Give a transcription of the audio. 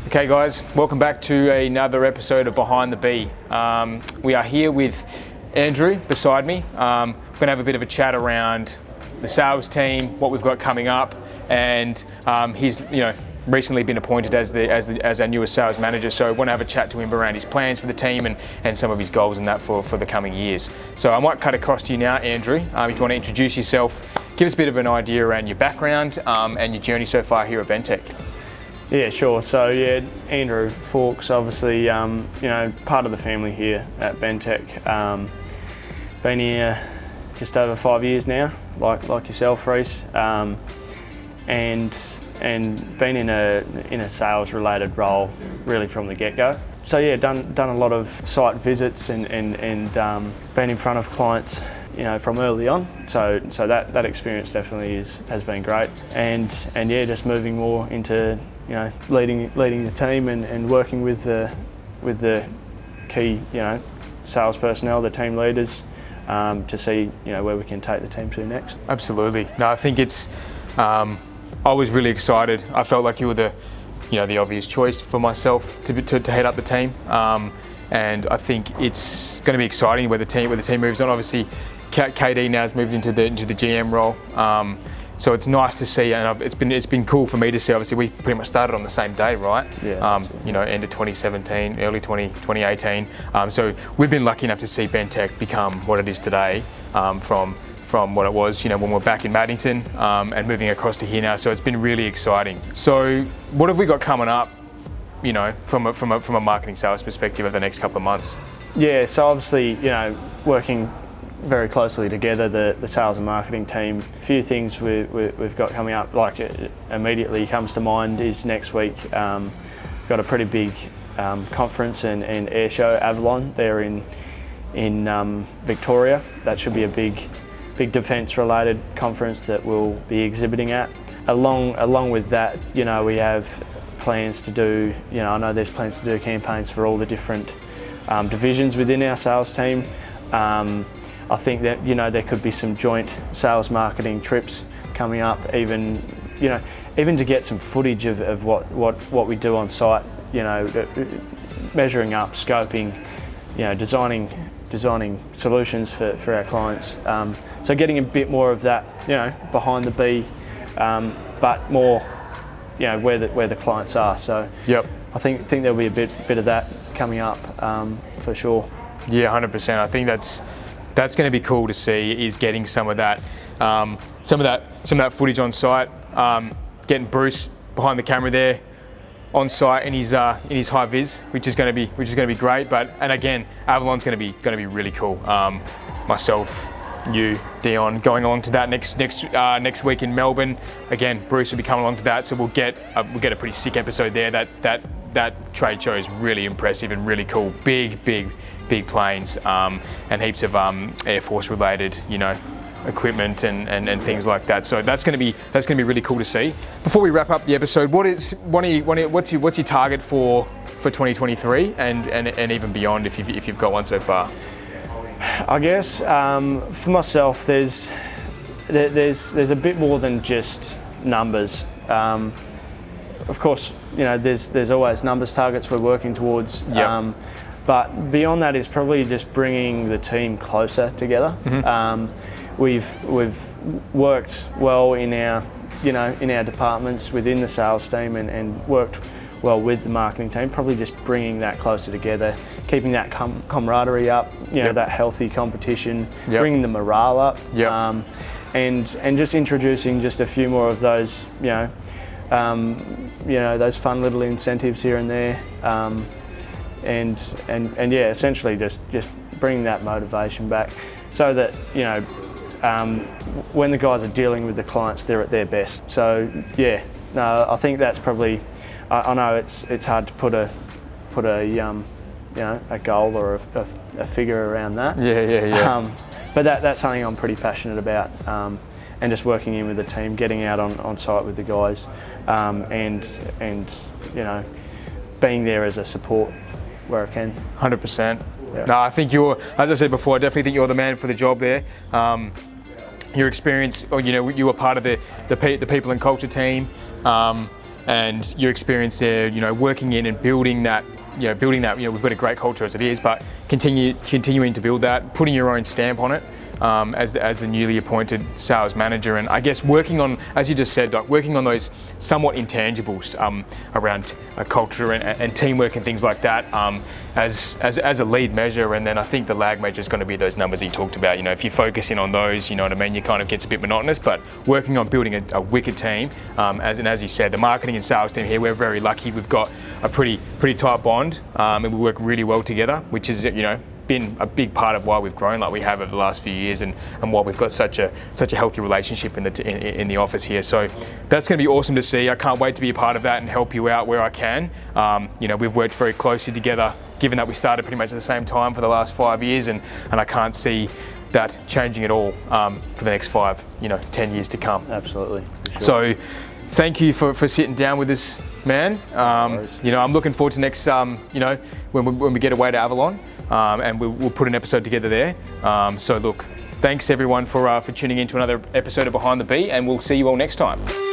Okay guys, welcome back to another episode of Behind the Bee. We are here with Andrew beside me. We're going to have a bit of a chat around the sales team, what we've got coming up, and he's recently been appointed as our newest sales manager, so I want to have a chat to him around his plans for the team and some of his goals and that for the coming years. So I might cut across to you now, Andrew, if you want to introduce yourself, give us a bit of an idea around your background and your journey so far here at Bentech. Yeah, sure. So yeah, Andrew Fawkes, obviously, part of the family here at Bentech. Been here just over 5 years now, like yourself, Reese, and been in a sales-related role really from the get-go. So yeah, done a lot of site visits and been in front of clients, from early on. So that experience definitely has been great, and yeah, just moving more into leading the team and working with the key sales personnel, the team leaders, to see where we can take the team to next. Absolutely. No, I think it's. I was really excited. I felt like you were the obvious choice for myself to head up the team, and I think it's going to be exciting where the team moves on. Obviously, KD now has moved into the GM role. So it's nice to see, and it's been cool for me to see. Obviously, we pretty much started on the same day, right? Yeah. End of 2017, early 2018. So we've been lucky enough to see Bentech become what it is today, from what it was, when we're back in Maddington, and moving across to here now. So it's been really exciting. So what have we got coming up, from a marketing sales perspective over the next couple of months? Yeah. So obviously, working very closely together, the sales and marketing team. A few things we've got coming up, like immediately comes to mind, is next week. Got a pretty big conference and air show, Avalon, there in Victoria. That should be a big defence related conference that we'll be exhibiting at. Along with that, we have plans to do, I know there's plans to do campaigns for all the different divisions within our sales team. I think that there could be some joint sales marketing trips coming up, even to get some footage of what we do on site, measuring up, scoping, designing solutions for our clients. So getting a bit more of that, behind the bee, but more, where the clients are. So yep. I think there'll be a bit of that coming up, for sure. Yeah, 100%. I think that's going to be cool to see, is getting some of that footage on site, getting Bruce behind the camera there on site in his high vis, which is going to be great. And again, Avalon's going to be really cool. Myself, you, Dion, going along to that next week in Melbourne. Again, Bruce will be coming along to that, so we'll get a pretty sick episode there. That trade show is really impressive and really cool. Big planes, and heaps of Air Force related, equipment and things like that. So that's going to be really cool to see. Before we wrap up the episode, what's your target for 2023 and even beyond, if you've got one so far? I guess for myself, there's a bit more than just numbers. Of course, there's always numbers targets we're working towards. Yep. But beyond that is probably just bringing the team closer together. Mm-hmm. We've worked well in our departments within the sales team and worked well with the marketing team. Probably just bringing that closer together, keeping that camaraderie up. Yep. That healthy competition, yep. Bringing the morale up. Yep. And just introducing just a few more of those those fun little incentives here and there. And yeah, essentially just bring that motivation back, so that when the guys are dealing with the clients, they're at their best. So yeah, no, I think that's probably. I know it's hard to put a goal or a figure around that. Yeah. But that's something I'm pretty passionate about, and just working in with the team, getting out on site with the guys, and being there as a support where I can. 100%. Yeah. No, I think as I said before, I definitely think you're the man for the job there. Your experience, you were part of the people and culture team, and your experience there, you know, working in and building that, you know, we've got a great culture as it is, but continuing to build that, putting your own stamp on it. As the newly appointed sales manager, and I guess working on, as you just said, Doc, working on those somewhat intangibles around culture and teamwork and things like that as a lead measure. And then I think the lag measure is going to be those numbers he talked about. You know, if you focus in on those, you know what I mean, you kind of gets a bit monotonous. But working on building a wicked team, as you said, the marketing and sales team here, we're very lucky. We've got a pretty tight bond, and we work really well together, which is, you know, been a big part of why we've grown like we have over the last few years, and why we've got such a healthy relationship in the office here. So that's going to be awesome to see. I can't wait to be a part of that and help you out where I can. You know, we've worked very closely together, given that we started pretty much at the same time for the last 5 years, and I can't see that changing at all for the next 5, 10 years to come. Absolutely. For sure. So thank you for sitting down with us, man. You know, I'm looking forward to next, when we get away to Avalon, and we'll put an episode together there. So look, thanks everyone for tuning in to another episode of Behind the Beat, and we'll see you all next time.